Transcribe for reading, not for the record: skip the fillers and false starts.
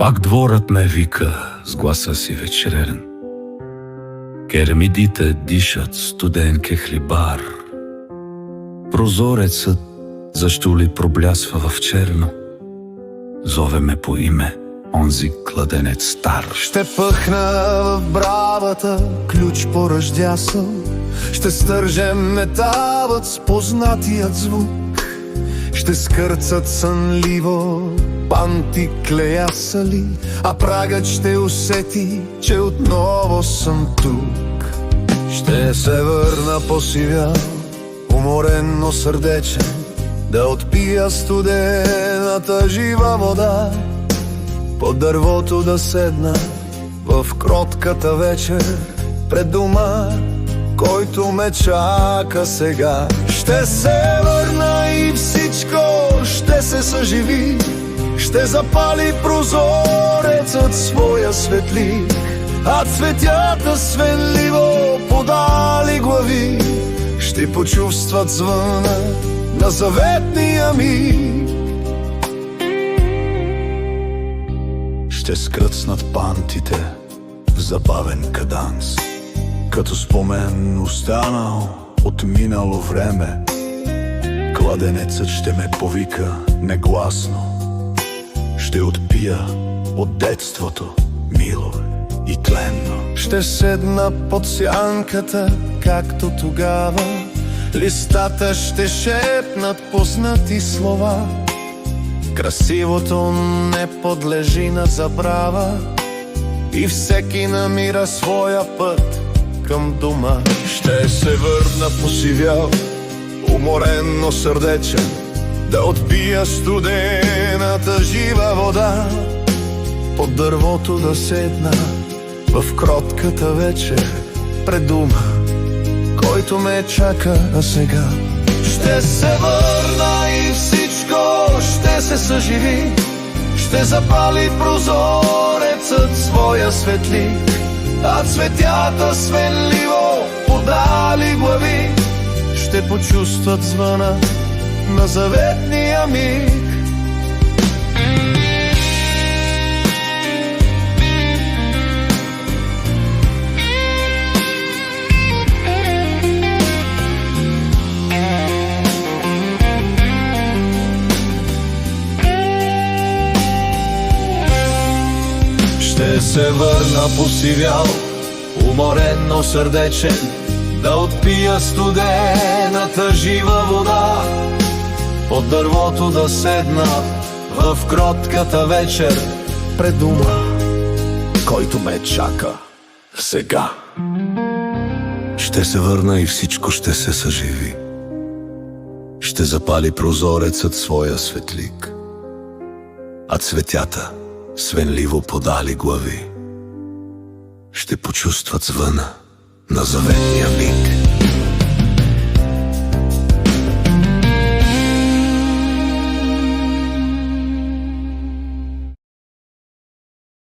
Пак дворът ме вика с гласа си вечерен. Керемидите дишат студен кехлибар. Прозорецът защо ли проблясва в черно? Зове ме по име онзи кладенец стар. Ще пъхна в бравата ключ поръждясъл, ще стържем металът с познатият звук, ще скърцат сънливо панти клеясали, а прагът ще усети, че отново съм тук. Ще се върна посивял, уморен, но сърдечен, да отпия студената жива вода, под дървото да седна в кротката вечер, пред дома, който ме чака сега. Ще се върна и всичко ще се съживи, ще запали прозорецът своя светлик, а цветята свенливо подали глави ще почувстват звъна на заветния миг. Ще скръцнат пантите в забавен каданс, като спомен останал от минало време. Кладенецът ще ме повика негласно, ще отпия от детството мило и тленно. Ще седна под сянката, както тогава, листата ще шепнат познати слова. Красивото не подлежи на забрава и всеки намира своя път към дома. Ще се върна посивял, уморен, но сърдечен, да отпия студената жива вода, под дървото да седна в кротката вечер, пред дома, който ме чака сега. Ще се върна и всичко ще се съживи, ще запали прозорецът своя светлик, а цветята свенливо подали глави ще почувстват звъна на заветния миг. Ще се върна посивял, уморен, но сърдечен, да отпия студената жива вода, под дървото да седна в кротката вечер, пред дома, който ме чака сега. Ще се върна и всичко ще се съживи, ще запали прозорецът своя светлик, а цветята свенливо подали глави ще почувстват звъна на заветния миг.